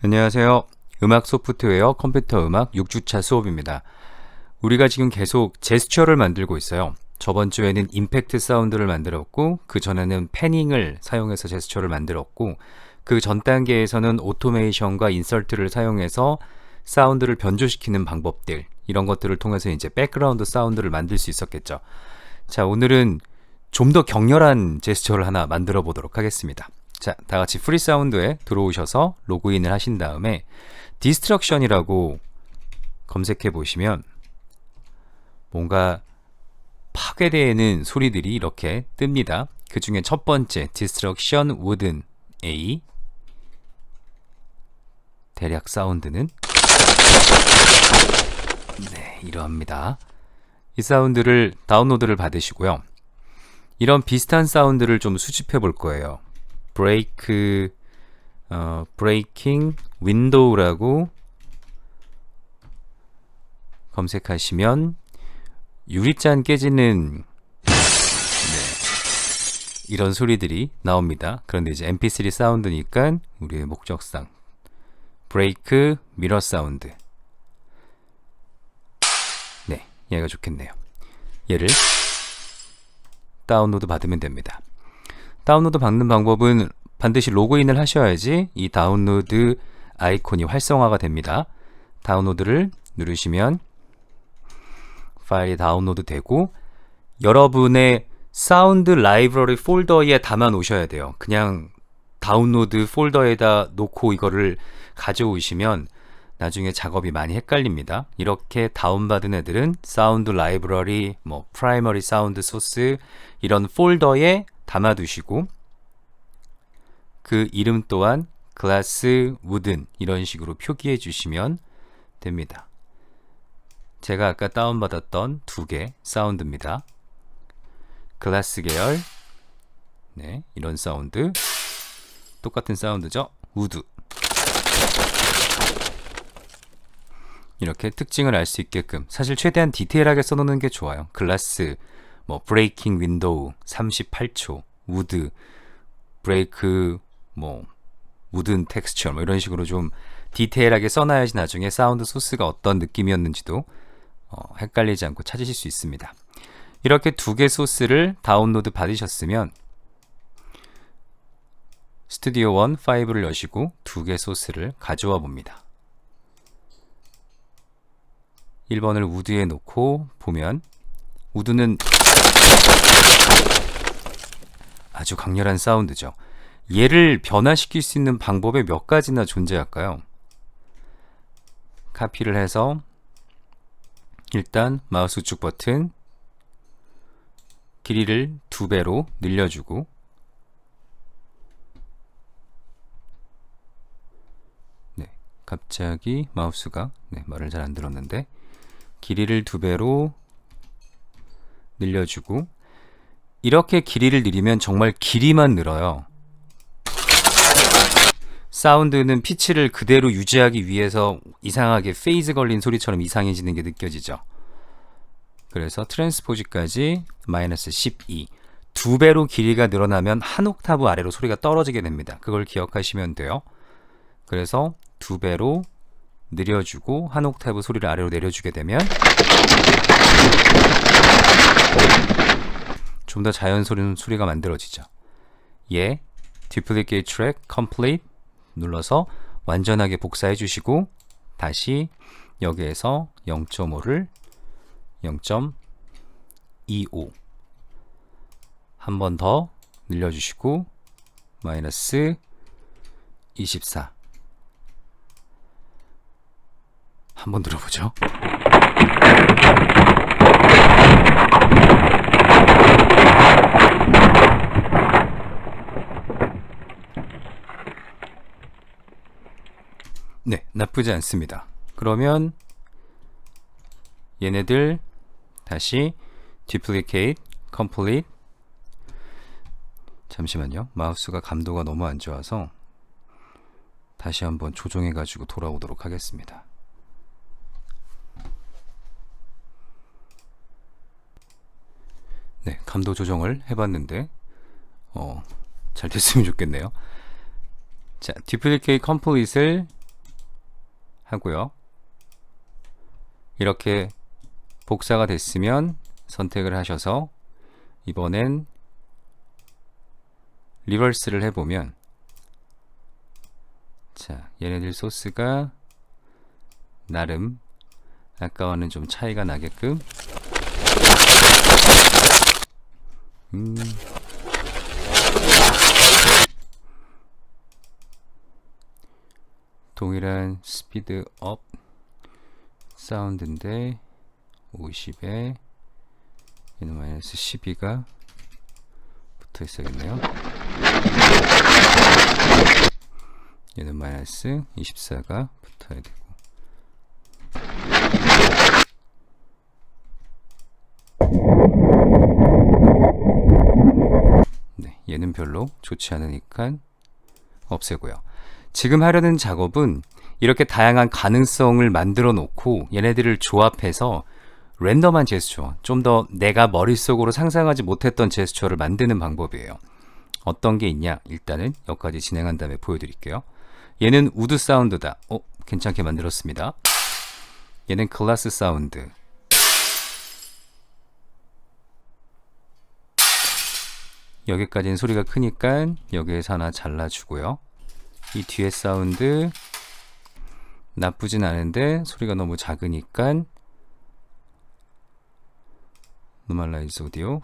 안녕하세요. 음악 소프트웨어 컴퓨터 음악 6주차 수업입니다. 우리가 지금 계속 제스처를 만들고 있어요. 저번 주에는 임팩트 사운드를 만들었고, 그 전에는 패닝을 사용해서 제스처를 만들었고, 그 전 단계에서는 오토메이션과 인설트를 사용해서 사운드를 변조시키는 방법들, 이런 것들을 통해서 이제 백그라운드 사운드를 만들 수 있었겠죠. 자, 오늘은 좀 더 격렬한 제스처를 하나 만들어 보도록 하겠습니다. 자, 다 같이 프리 사운드에 들어오셔서 로그인을 하신 다음에 디스트럭션이라고 검색해 보시면 뭔가 파괴되는 소리들이 이렇게 뜹니다. 그 중에 첫 번째 디스트럭션 우든 A 대략 사운드는 이러합니다. 이 사운드를 다운로드를 받으시고요. 이런 비슷한 사운드를 좀 수집해 볼 거예요. 브레이킹 윈도우라고 검색하시면 유리잔 깨지는 이런 소리들이 나옵니다. 그런데 이제 mp3 사운드니까 우리의 목적상 브레이크 미러 사운드. 네, 얘가 좋겠네요. 얘를 다운로드 받으면 됩니다. 다운로드 받는 방법은 반드시 로그인을 하셔야지 이 다운로드 아이콘이 활성화가 됩니다. 다운로드를 누르시면 파일이 다운로드 되고 여러분의 사운드 라이브러리 폴더에 담아 놓으셔야 돼요. 그냥 다운로드 폴더에다 놓고 이거를 가져오시면 나중에 작업이 많이 헷갈립니다. 이렇게 다운받은 애들은 사운드 라이브러리, 프라이머리 사운드 소스 이런 폴더에 담아두시고 그 이름 또한 글라스 우든 이런 식으로 표기해 주시면 됩니다. 제가 아까 다운받았던 두 개 사운드입니다. 글라스 계열, 네, 이런 사운드, 똑같은 사운드죠. 우드. 이렇게 특징을 알 수 있게끔 사실 최대한 디테일하게 써놓는 게 좋아요. 글라스, 브레이킹 윈도우 38초, 우드, 브레이크, 우든 텍스처 이런 식으로 좀 디테일하게 써놔야지 나중에 사운드 소스가 어떤 느낌이었는지도 헷갈리지 않고 찾으실 수 있습니다. 이렇게 두 개 소스를 다운로드 받으셨으면 스튜디오 원 5를 여시고 두 개 소스를 가져와 봅니다. 1번을 우드에 놓고 보면 우드는 아주 강렬한 사운드죠. 얘를 변화시킬 수 있는 방법이 몇 가지나 존재할까요? 카피를 해서 일단 마우스 우측 버튼 길이를 2배로 늘려주고 갑자기 마우스가 말을 잘 안 들었는데 길이를 2배로 늘려주고 이렇게 길이를 늘리면 정말 길이만 늘어요. 사운드는 피치를 그대로 유지하기 위해서 이상하게 페이즈 걸린 소리처럼 이상해지는 게 느껴지죠. 그래서 트랜스포즈까지 마이너스 12 2배로 길이가 늘어나면 한 옥타브 아래로 소리가 떨어지게 됩니다. 그걸 기억하시면 돼요. 그래서 2배로 느려주고 한 옥타브 소리를 아래로 내려주게 되면 좀 더 자연스러운 소리가 만들어지죠. 얘 Duplicate Track Complete 눌러서 완전하게 복사해 주시고 다시 여기에서 0.5를 0.25 한 번 더 늘려주시고 마이너스 24 한번 들어보죠. 네, 나쁘지 않습니다. 그러면 얘네들 다시 Duplicate, Complete. 잠시만요. 마우스가 감도가 너무 안 좋아서 다시 한번 조정해 가지고 돌아오도록 하겠습니다. 네, 감도 조정을 해봤는데 잘 됐으면 좋겠네요. 자, Duplicate Complete을 하고요. 이렇게 복사가 됐으면 선택을 하셔서 이번엔 리버스를 해보면, 자, 얘네들 소스가 나름 아까와는 좀 차이가 나게끔 동일한 스피드업 사운드인데 50에 얘는 마이너스 12가 붙어 있어야겠네요. 얘는 마이너스 24가 붙어야 되고, 네, 얘는 별로 좋지 않으니까 없애고요. 지금 하려는 작업은 이렇게 다양한 가능성을 만들어 놓고 얘네들을 조합해서 랜덤한 제스처, 좀 더 내가 머릿속으로 상상하지 못했던 제스처를 만드는 방법이에요. 어떤 게 있냐? 일단은 여기까지 진행한 다음에 보여드릴게요. 얘는 우드 사운드다. 괜찮게 만들었습니다. 얘는 글라스 사운드. 여기까지는 소리가 크니까 여기에서 하나 잘라주고요. 이 뒤에 사운드 나쁘진 않은데 소리가 너무 작으니까 노멀라이즈 오디오.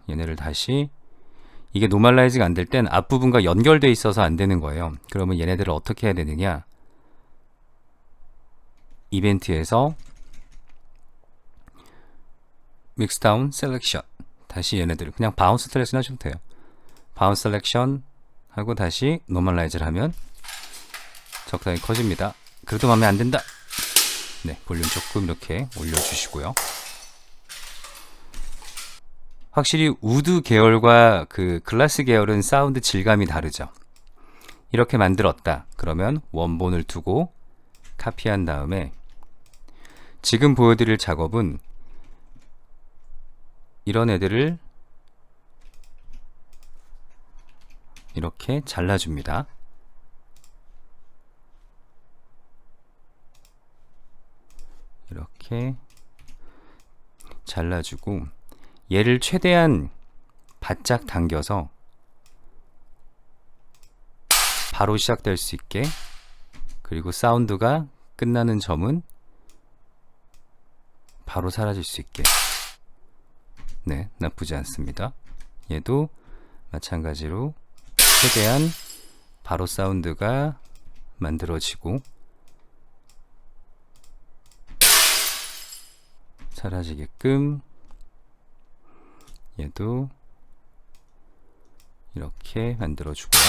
얘네를 다시, 이게 노멀라이즈가 안 될 땐 앞부분과 연결돼 있어서 안 되는 거예요. 그러면 얘네들을 어떻게 해야 되느냐, 이벤트에서 믹스다운 셀렉션, 다시 얘네들을 그냥 바운스 셀렉션 하셔도 돼요. 바운스 셀렉션 하고 다시 노멀라이즈를 하면 적당히 커집니다. 그래도 마음에 안 든다. 네, 볼륨 조금 이렇게 올려주시고요. 확실히 우드 계열과 그 글라스 계열은 사운드 질감이 다르죠. 이렇게 만들었다. 그러면 원본을 두고 카피한 다음에 지금 보여드릴 작업은 이런 애들을 이렇게 잘라줍니다. 이렇게 잘라주고 얘를 최대한 바짝 당겨서 바로 시작될 수 있게, 그리고 사운드가 끝나는 점은 바로 사라질 수 있게. 네, 나쁘지 않습니다. 얘도 마찬가지로 최대한 바로 사운드가 만들어지고 사라지게끔 얘도 이렇게 만들어주고요.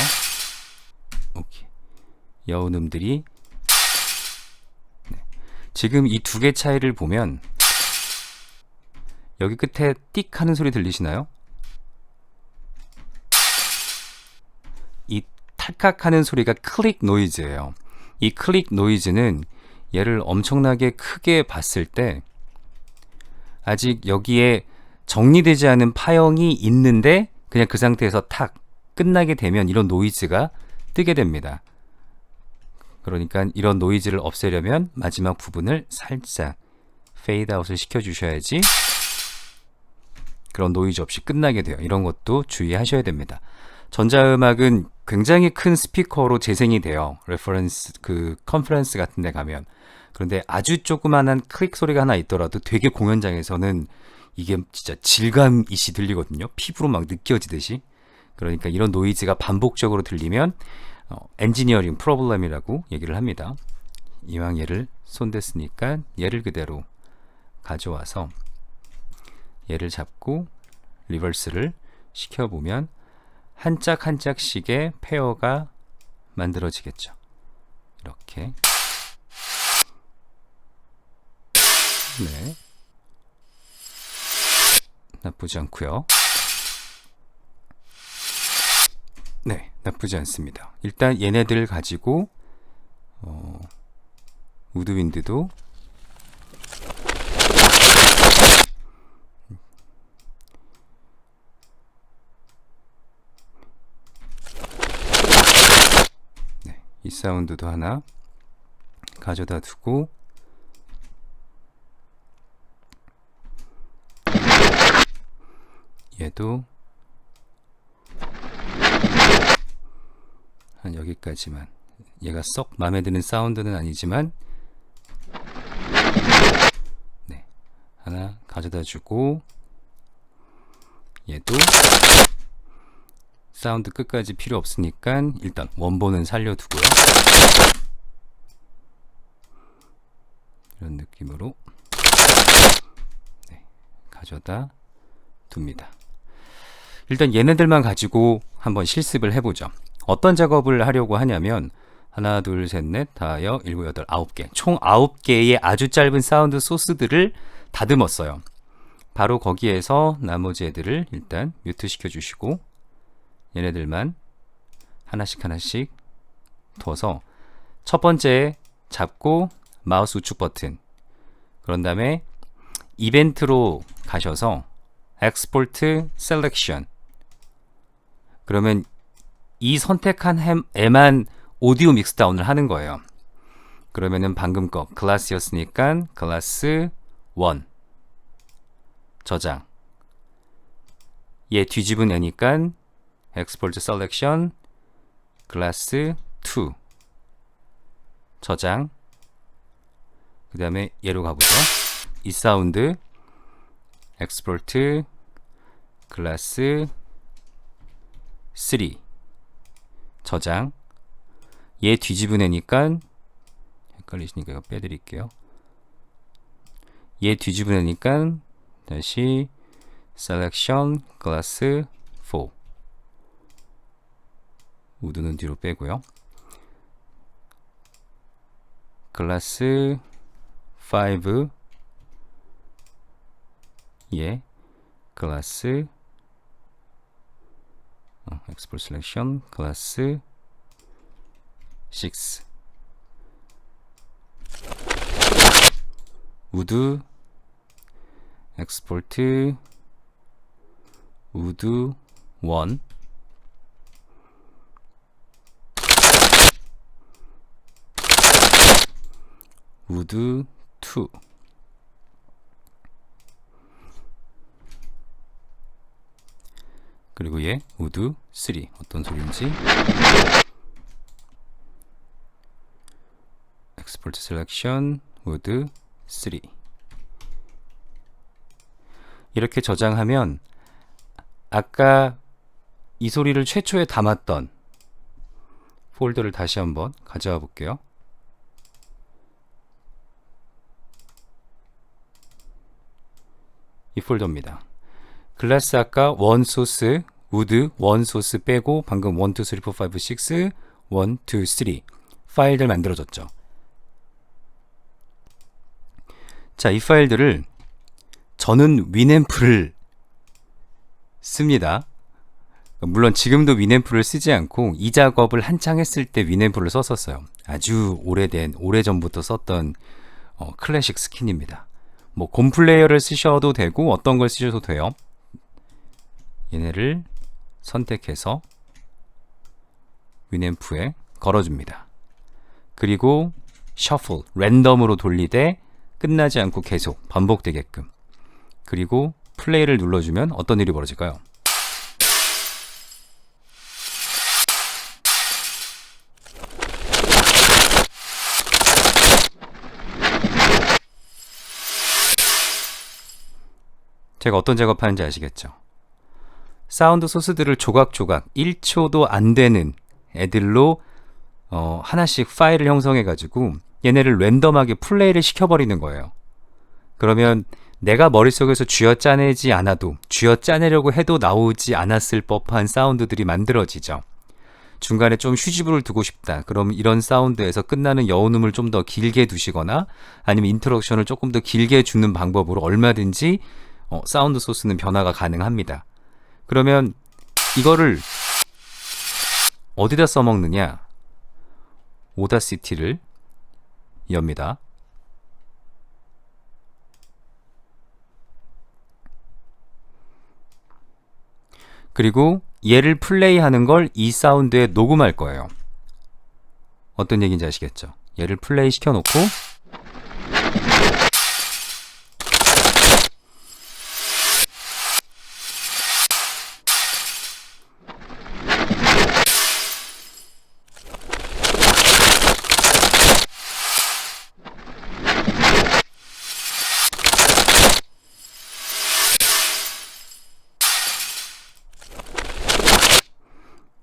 오케이. 여운음들이, 네. 지금 이 두 개 차이를 보면 여기 끝에 띡 하는 소리 들리시나요? 이 탈칵 하는 소리가 클릭 노이즈예요. 이 클릭 노이즈는 얘를 엄청나게 크게 봤을 때 아직 여기에 정리되지 않은 파형이 있는데 그냥 그 상태에서 탁 끝나게 되면 이런 노이즈가 뜨게 됩니다. 그러니까 이런 노이즈를 없애려면 마지막 부분을 살짝 페이드 아웃을 시켜 주셔야지 그런 노이즈 없이 끝나게 돼요. 이런 것도 주의하셔야 됩니다. 전자음악은 굉장히 큰 스피커로 재생이 돼요. 레퍼런스 컨퍼런스 같은 데 가면. 그런데 아주 조그만한 클릭 소리가 하나 있더라도 되게 공연장에서는 이게 진짜 질감이시 들리거든요. 피부로 막 느껴지듯이. 그러니까 이런 노이즈가 반복적으로 들리면 엔지니어링 프로블럼이라고 얘기를 합니다. 이왕 얘를 손댔으니까 얘를 그대로 가져와서 얘를 잡고 리버스를 시켜보면 한 짝 한 짝씩의 페어가 만들어지겠죠. 이렇게. 네. 나쁘지 않고요. 네, 나쁘지 않습니다. 일단 얘네들을 가지고 우드윈드도 네, 이 사운드도 하나 가져다 두고 얘도 한 여기까지만. 얘가 썩 마음에 드는 사운드는 아니지만 네, 하나 가져다 주고 얘도 사운드 끝까지 필요 없으니까 일단 원본은 살려두고요. 이런 느낌으로 네, 가져다 둡니다. 일단 얘네들만 가지고 한번 실습을 해보죠. 어떤 작업을 하려고 하냐면 하나, 둘, 셋, 넷, 다여, 일곱, 여덟, 9개 총 9개의 아주 짧은 사운드 소스들을 다듬었어요. 바로 거기에서 나머지 애들을 일단 뮤트 시켜주시고 얘네들만 하나씩 하나씩 둬서 첫 번째 잡고 마우스 우측 버튼, 그런 다음에 이벤트로 가셔서 Export Selection, 그러면 이 선택한 애만 오디오 믹스다운을 하는 거예요. 그러면은 방금 거 클래스였으니까 클래스 1 저장, 얘 뒤집은 애니까 Export Selection 클래스 2 저장, 그 다음에 얘로 가보죠. 이 사운드 Export 클래스 3 저장, 얘 뒤집은 애니까 헷갈리시니까 이거 빼드릴게요. 얘 뒤집은 애니까 다시 Selection 클래스 4 우드는 뒤로 빼고요. 클래스 5 예 클래스 Export Selection 클래스 6 우드 Export 우드 1 우드 2 그리고 얘 우드 3 어떤 소리인지 Export Selection 우드 3 이렇게 저장하면 아까 이 소리를 최초에 담았던 폴더를 다시 한번 가져와 볼게요. 이 폴더입니다. 클래스 아까 원 소스 우드 원 소스 빼고 방금 1, 2, 3, 4, 5, 6 1, 2, 3 파일들 만들어졌죠. 자, 이 파일들을 저는 위앰프를 씁니다. 물론 지금도 위앰프를 쓰지 않고 이 작업을 한창 했을 때 위앰프를 썼었어요. 아주 오래전부터 썼던 클래식 스킨입니다. 뭐 곰플레이어를 쓰셔도 되고 어떤 걸 쓰셔도 돼요. 얘네를 선택해서 위앰프에 걸어줍니다. 그리고 셔플, 랜덤으로 돌리되 끝나지 않고 계속 반복되게끔. 그리고 플레이를 눌러주면 어떤 일이 벌어질까요? 제가 어떤 작업하는지 아시겠죠? 사운드 소스들을 조각조각 1초도 안 되는 애들로 하나씩 파일을 형성해 가지고 얘네를 랜덤하게 플레이를 시켜버리는 거예요. 그러면 내가 머릿속에서 쥐어짜내지 않아도 쥐어짜내려고 해도 나오지 않았을 법한 사운드들이 만들어지죠. 중간에 좀 휴지부를 두고 싶다. 그럼 이런 사운드에서 끝나는 여운음을 좀 더 길게 두시거나 아니면 인트로덕션을 조금 더 길게 주는 방법으로 얼마든지 사운드 소스는 변화가 가능합니다. 그러면 이거를 어디다 써먹느냐? 오다시티를 엽니다. 그리고 얘를 플레이하는 걸 이 사운드에 녹음할 거예요. 어떤 얘기인지 아시겠죠? 얘를 플레이 시켜놓고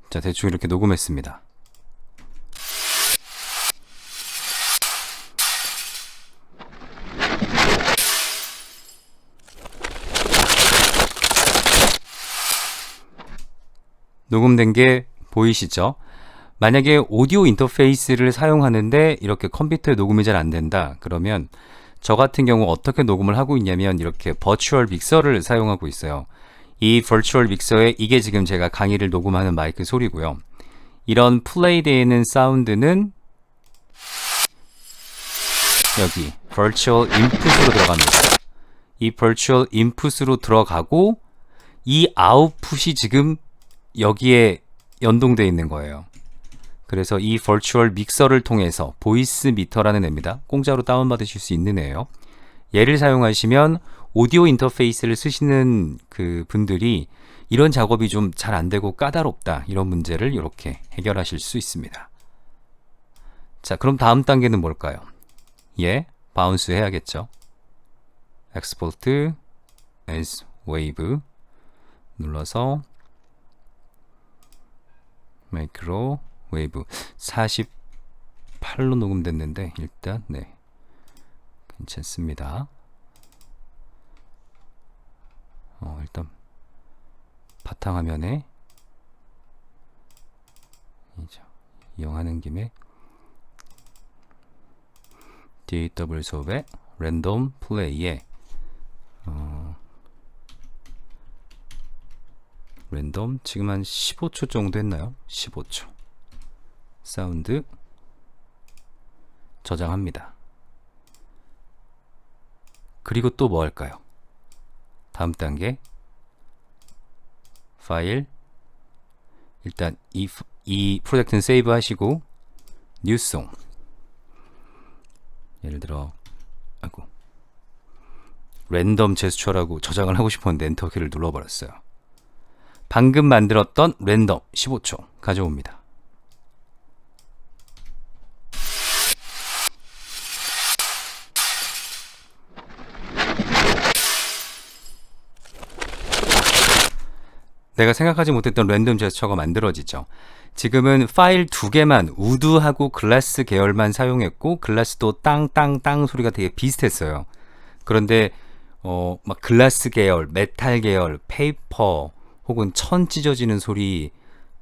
자, 대충 이렇게 녹음했습니다. 녹음된 게 보이시죠? 만약에 오디오 인터페이스를 사용하는데 이렇게 컴퓨터에 녹음이 잘 안 된다. 그러면 저 같은 경우 어떻게 녹음을 하고 있냐면 이렇게 버추얼 믹서를 사용하고 있어요. 이 버추얼 믹서에 이게 지금 제가 강의를 녹음하는 마이크 소리고요. 이런 플레이되는 사운드는 여기 버추얼 인풋으로 들어갑니다. 이 버추얼 인풋으로 들어가고 이 아웃풋이 지금 여기에 연동되어 있는 거예요. 그래서 이 버추얼 믹서를 통해서 보이스 미터라는 애입니다. 공짜로 다운받으실 수 있는 애예요. 얘를 사용하시면 오디오 인터페이스를 쓰시는 그 분들이 이런 작업이 좀 잘 안 되고 까다롭다, 이런 문제를 이렇게 해결하실 수 있습니다. 자, 그럼 다음 단계는 뭘까요? 예, 바운스 해야겠죠. Export as wave 눌러서 마이크로 웨이브 48로 녹음됐는데 일단 네, 괜찮습니다. 일단 바탕화면에 이용하는 김에 DAW 수업의 랜덤 플레이에 랜덤 지금 한 15초 정도 했나요? 15초 사운드 저장합니다. 그리고 또 뭐 할까요? 다음 단계 파일, 일단 이 프로젝트는 세이브 하시고 뉴송, 예를 들어 랜덤 제스처라고 저장을 하고 싶었는데 엔터키를 눌러버렸어요. 방금 만들었던 랜덤 15초 가져옵니다. 내가 생각하지 못했던 랜덤 제스처가 만들어지죠. 지금은 파일 두 개만, 우드하고 글라스 계열만 사용했고 글라스도 땅땅땅 소리가 되게 비슷했어요. 그런데 막 글라스 계열, 메탈 계열, 페이퍼 혹은 천 찢어지는 소리,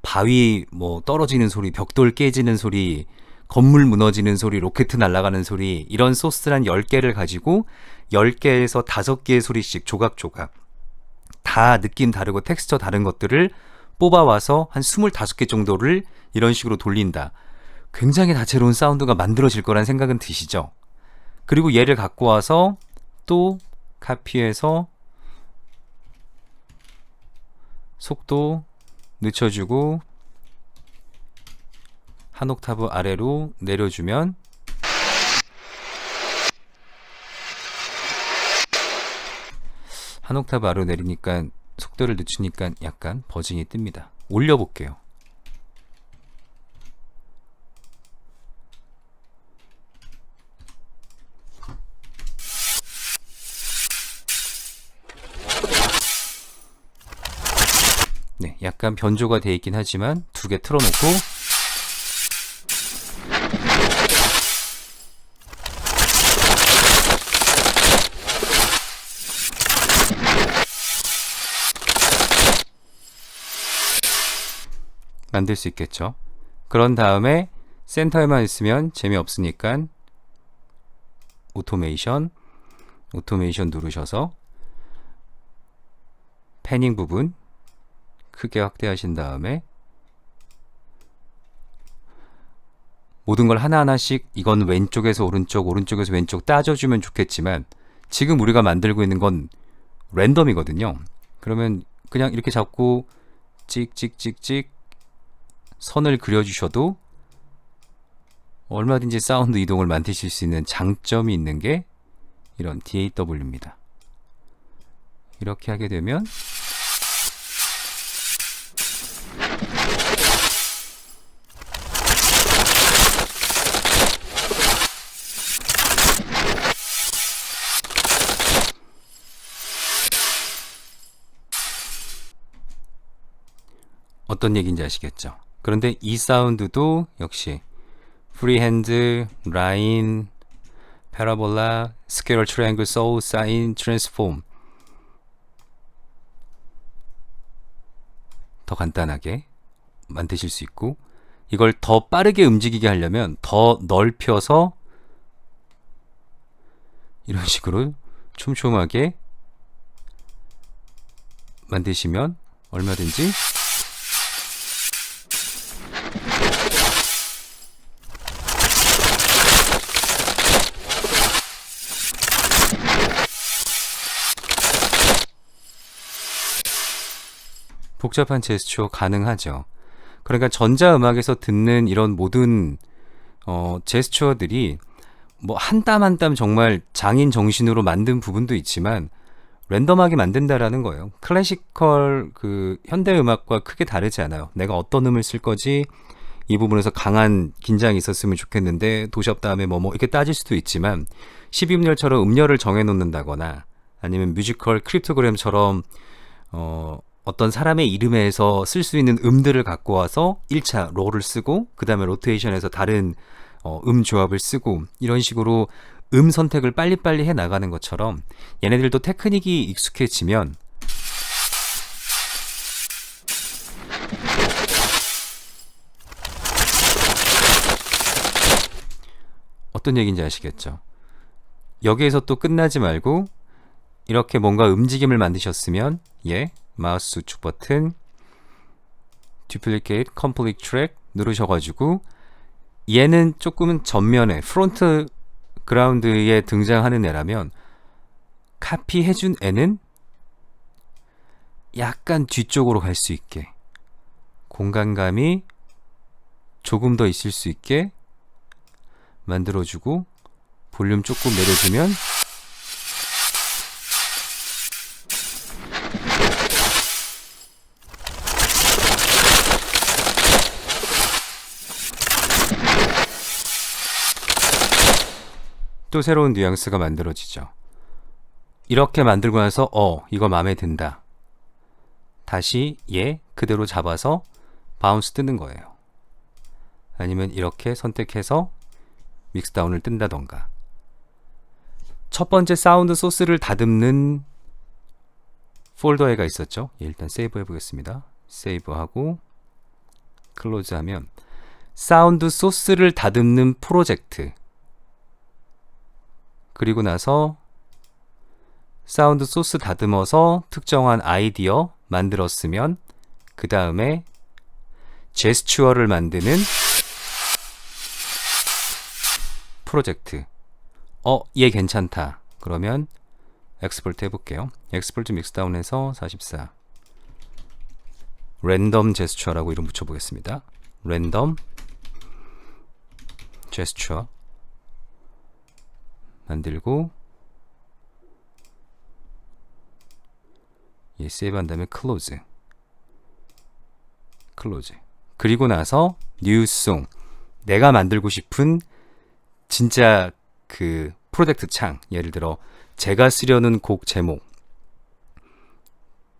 바위 뭐 떨어지는 소리, 벽돌 깨지는 소리, 건물 무너지는 소리, 로켓 날아가는 소리, 이런 소스를 한 10개를 가지고 10개에서 5개의 소리씩 조각조각 다 느낌 다르고 텍스처 다른 것들을 뽑아와서 한 25개 정도를 이런 식으로 돌린다. 굉장히 다채로운 사운드가 만들어질 거란 생각은 드시죠? 그리고 얘를 갖고 와서 또 카피해서 속도 늦춰주고 한 옥타브 아래로 내려주면 한 옥타브 아래로 내리니까 속도를 늦추니까 약간 버징이 뜹니다. 올려볼게요. 네, 약간 변조가 되어 있긴 하지만 두 개 틀어놓고 만들 수 있겠죠. 그런 다음에 센터에만 있으면 재미없으니까 오토메이션 누르셔서 패닝 부분 크게 확대하신 다음에 모든 걸 하나하나씩 이건 왼쪽에서 오른쪽, 오른쪽에서 왼쪽 따져주면 좋겠지만 지금 우리가 만들고 있는 건 랜덤이거든요. 그러면 그냥 이렇게 잡고 찍찍찍찍 선을 그려주셔도 얼마든지 사운드 이동을 만드실 수 있는 장점이 있는 게 이런 DAW입니다. 이렇게 하게 되면 어떤 얘기인지 아시겠죠? 그런데 이 사운드도 역시 프리핸드, 라인, 파라볼라, 스퀘럴, 트라이앵글, 소우, 사인, 트랜스폼 더 간단하게 만드실 수 있고, 이걸 더 빠르게 움직이게 하려면 더 넓혀서 이런 식으로 촘촘하게 만드시면 얼마든지 복잡한 제스처 가능하죠. 그러니까 전자음악에서 듣는 이런 모든 제스처들이 뭐 한 땀 한 땀 정말 장인 정신으로 만든 부분도 있지만 랜덤하게 만든다라는 거예요. 클래시컬 그 현대 음악과 크게 다르지 않아요. 내가 어떤 음을 쓸 거지, 이 부분에서 강한 긴장이 있었으면 좋겠는데 도시업 다음에 뭐 이렇게 따질 수도 있지만 12음열처럼 음열을 정해 놓는다거나 아니면 뮤지컬 크립토그램처럼 어떤 사람의 이름에서 쓸 수 있는 음들을 갖고 와서 1차 롤을 쓰고 그 다음에 로테이션에서 다른 음 조합을 쓰고 이런 식으로 음 선택을 빨리빨리 해 나가는 것처럼 얘네들도 테크닉이 익숙해지면 어떤 얘기인지 아시겠죠? 여기에서 또 끝나지 말고 이렇게 뭔가 움직임을 만드셨으면 마우스 우측 버튼 Duplicate Complete Track 누르셔가지고 얘는 조금은 전면에 프론트 그라운드에 등장하는 애라면 카피해준 애는 약간 뒤쪽으로 갈 수 있게 공간감이 조금 더 있을 수 있게 만들어주고 볼륨 조금 내려주면 또 새로운 뉘앙스가 만들어지죠. 이렇게 만들고 나서 이거 마음에 든다. 다시 얘 그대로 잡아서 바운스 뜨는 거예요. 아니면 이렇게 선택해서 믹스다운을 뜬다던가. 첫 번째 사운드 소스를 다듬는 폴더에가 있었죠. 일단 세이브 해보겠습니다. 세이브하고 클로즈하면 사운드 소스를 다듬는 프로젝트, 그리고 나서 사운드 소스 다듬어서 특정한 아이디어 만들었으면 그 다음에 제스처를 만드는 프로젝트. 얘 괜찮다. 그러면 엑스포트 해볼게요. 엑스포트 믹스다운해서 44 랜덤 제스처라고 이름 붙여보겠습니다. 랜덤 제스처 만들고 얘 세이브 한 다음에 클로즈 그리고 나서 뉴송, 내가 만들고 싶은 진짜 그 프로젝트 창, 예를 들어 제가 쓰려는 곡 제목,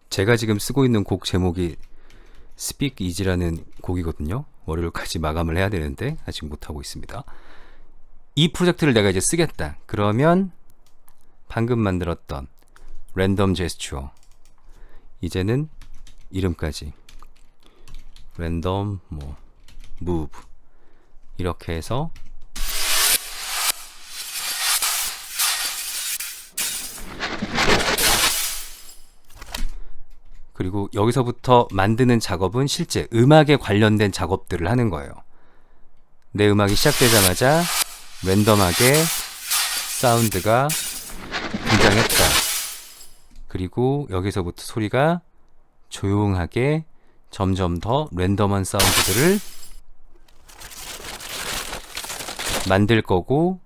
제가 지금 쓰고 있는 곡 제목이 Speak Easy라는 곡이거든요. 월요일까지 마감을 해야 되는데 아직 못하고 있습니다. 이 프로젝트를 내가 이제 쓰겠다. 그러면 방금 만들었던 랜덤 제스처, 이제는 이름까지 랜덤 move 이렇게 해서 그리고 여기서부터 만드는 작업은 실제 음악에 관련된 작업들을 하는 거예요. 내 음악이 시작되자마자 랜덤하게 사운드가 등장했다. 그리고 여기서부터 소리가 조용하게 점점 더 랜덤한 사운드들을 만들 거고,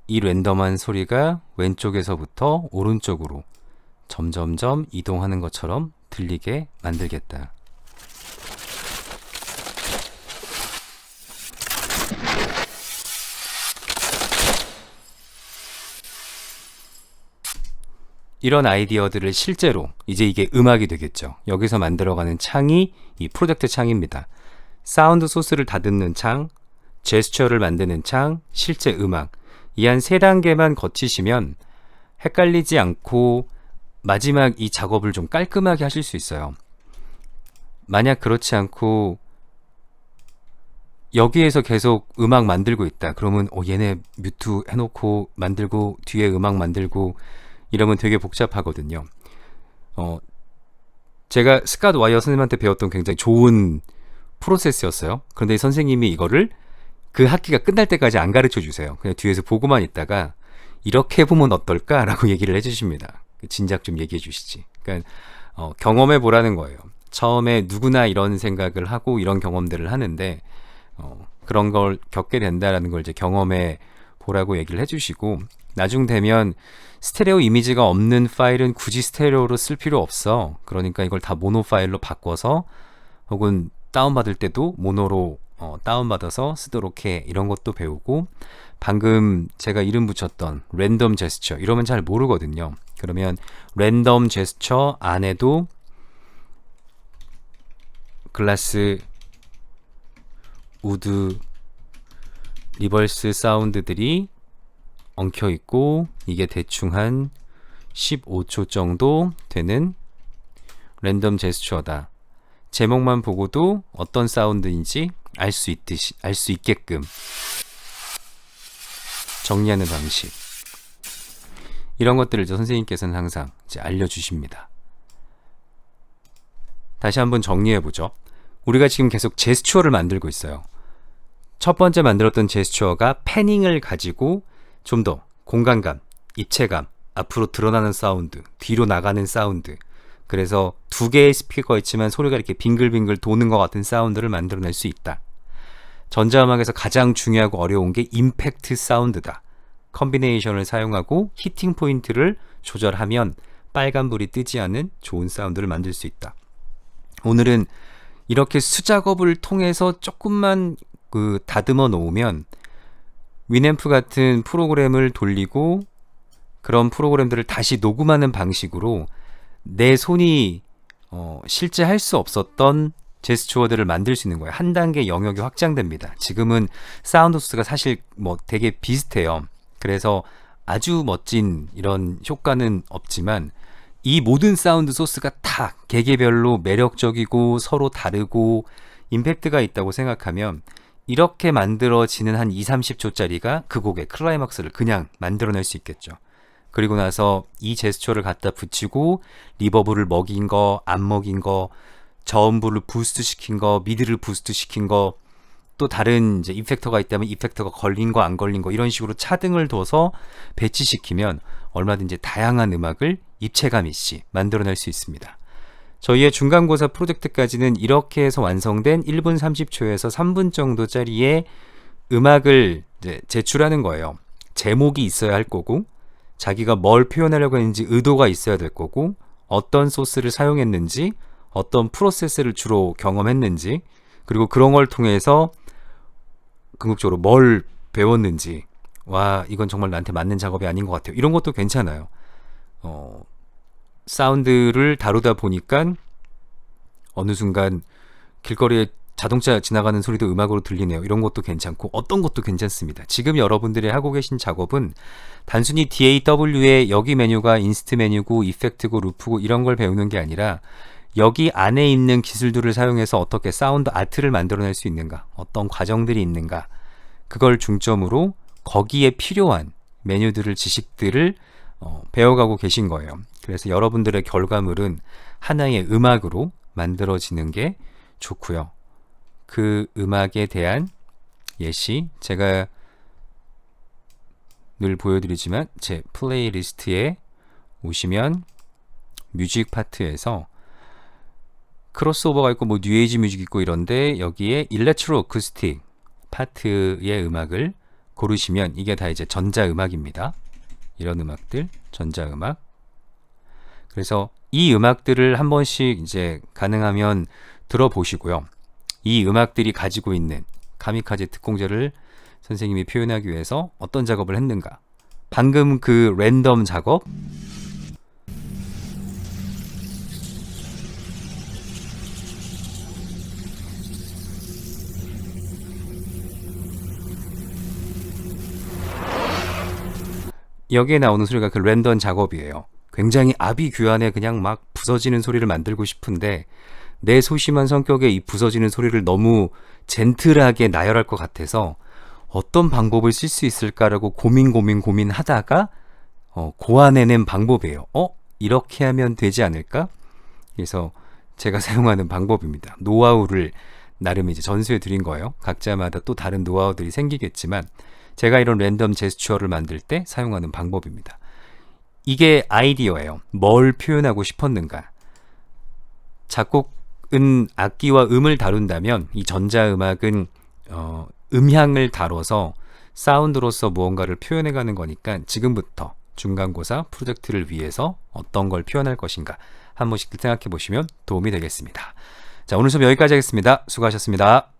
이 랜덤한 소리가 왼쪽에서부터 오른쪽으로 점점점 이동하는 것처럼 들리게 만들겠다. 이런 아이디어들을 실제로 이제 이게 음악이 되겠죠. 여기서 만들어가는 창이 이 프로젝트 창입니다. 사운드 소스를 다듬는 창, 제스처를 만드는 창, 실제 음악. 이 한 3단계만 거치시면 헷갈리지 않고 마지막 이 작업을 좀 깔끔하게 하실 수 있어요. 만약 그렇지 않고 여기에서 계속 음악 만들고 있다. 그러면 얘네 뮤트 해놓고 만들고 뒤에 음악 만들고 이러면 되게 복잡하거든요. 제가 스캇 와이어 선생님한테 배웠던 굉장히 좋은 프로세스였어요. 그런데 선생님이 이거를 그 학기가 끝날 때까지 안 가르쳐 주세요. 그냥 뒤에서 보고만 있다가 이렇게 해보면 어떨까? 라고 얘기를 해주십니다. 진작 좀 얘기해 주시지. 그러니까 경험해 보라는 거예요. 처음에 누구나 이런 생각을 하고 이런 경험들을 하는데 그런 걸 겪게 된다라는 걸 이제 경험해 보라고 얘기를 해주시고, 나중 되면 스테레오 이미지가 없는 파일은 굳이 스테레오로 쓸 필요 없어. 그러니까 이걸 다 모노 파일로 바꿔서 혹은 다운받을 때도 모노로 다운받아서 쓰도록 해. 이런 것도 배우고, 방금 제가 이름 붙였던 랜덤 제스처 이러면 잘 모르거든요. 그러면 랜덤 제스처 안에도 글라스, 우드, 리버스 사운드들이 엉켜 있고, 이게 대충 한 15초 정도 되는 랜덤 제스처다. 제목만 보고도 어떤 사운드인지 알 수 있게끔 정리하는 방식. 이런 것들을 선생님께서는 항상 이제 알려주십니다. 다시 한번 정리해보죠. 우리가 지금 계속 제스처를 만들고 있어요. 첫 번째 만들었던 제스처가 패닝을 가지고 좀 더 공간감, 입체감, 앞으로 드러나는 사운드, 뒤로 나가는 사운드, 그래서 2개의 스피커가 있지만 소리가 이렇게 빙글빙글 도는 것 같은 사운드를 만들어낼 수 있다. 전자음악에서 가장 중요하고 어려운 게 임팩트 사운드다. 컨비네이션을 사용하고 히팅 포인트를 조절하면 빨간불이 뜨지 않은 좋은 사운드를 만들 수 있다. 오늘은 이렇게 수작업을 통해서 조금만 다듬어 놓으면 위앰프 같은 프로그램을 돌리고 그런 프로그램들을 다시 녹음하는 방식으로 내 손이 실제 할 수 없었던 제스처들을 만들 수 있는 거예요. 한 단계 영역이 확장됩니다. 지금은 사운드 소스가 사실 되게 비슷해요. 그래서 아주 멋진 이런 효과는 없지만 이 모든 사운드 소스가 다 개개별로 매력적이고 서로 다르고 임팩트가 있다고 생각하면 이렇게 만들어지는 한 2-30초짜리가 그 곡의 클라이막스를 그냥 만들어낼 수 있겠죠. 그리고 나서 이 제스처를 갖다 붙이고 리버브를 먹인 거, 안 먹인 거, 저음부를 부스트 시킨 거, 미드를 부스트 시킨 거, 또 다른 이제 이펙터가 있다면 이펙터가 걸린 거, 안 걸린 거, 이런 식으로 차등을 둬서 배치시키면 얼마든지 다양한 음악을 입체감 있이 만들어낼 수 있습니다. 저희의 중간고사 프로젝트까지는 이렇게 해서 완성된 1분 30초에서 3분 정도짜리의 음악을 이제 제출하는 거예요. 제목이 있어야 할 거고, 자기가 뭘 표현하려고 했는지 의도가 있어야 될 거고, 어떤 소스를 사용했는지, 어떤 프로세스를 주로 경험했는지, 그리고 그런 걸 통해서 궁극적으로 뭘 배웠는지, 와, 이건 정말 나한테 맞는 작업이 아닌 것 같아요. 이런 것도 괜찮아요. 사운드를 다루다 보니까 어느 순간 길거리에 자동차 지나가는 소리도 음악으로 들리네요. 이런 것도 괜찮고 어떤 것도 괜찮습니다. 지금 여러분들이 하고 계신 작업은 단순히 DAW의 여기 메뉴가 인스트 메뉴고 이펙트고 루프고 이런 걸 배우는 게 아니라 여기 안에 있는 기술들을 사용해서 어떻게 사운드 아트를 만들어낼 수 있는가, 어떤 과정들이 있는가, 그걸 중점으로 거기에 필요한 메뉴들을, 지식들을 배워가고 계신 거예요. 그래서 여러분들의 결과물은 하나의 음악으로 만들어지는 게 좋고요. 그 음악에 대한 예시, 제가 늘 보여드리지만 제 플레이리스트에 오시면 뮤직 파트에서 크로스오버가 있고 뉴에이지 뮤직 있고 이런데 여기에 일렉트로 어쿠스틱 파트의 음악을 고르시면 이게 다 이제 전자음악입니다. 이런 음악들, 전자음악. 그래서 이 음악들을 한 번씩 이제 가능하면 들어보시고요. 이 음악들이 가지고 있는 카미카제 특공대를 선생님이 표현하기 위해서 어떤 작업을 했는가. 방금 그 랜덤 작업, 여기에 나오는 소리가 그 랜덤 작업이에요. 굉장히 아비규환에 그냥 막 부서지는 소리를 만들고 싶은데 내 소심한 성격에 이 부서지는 소리를 너무 젠틀하게 나열할 것 같아서 어떤 방법을 쓸 수 있을까라고 고민하다가 고안해낸 방법이에요. 이렇게 하면 되지 않을까? 그래서 제가 사용하는 방법입니다. 노하우를 나름 이제 전수해 드린 거예요. 각자마다 또 다른 노하우들이 생기겠지만 제가 이런 랜덤 제스처를 만들 때 사용하는 방법입니다. 이게 아이디어예요. 뭘 표현하고 싶었는가. 작곡은 악기와 음을 다룬다면 이 전자음악은 음향을 다뤄서 사운드로서 무언가를 표현해가는 거니까 지금부터 중간고사 프로젝트를 위해서 어떤 걸 표현할 것인가 한 번씩 생각해 보시면 도움이 되겠습니다. 자, 오늘 수업 여기까지 하겠습니다. 수고하셨습니다.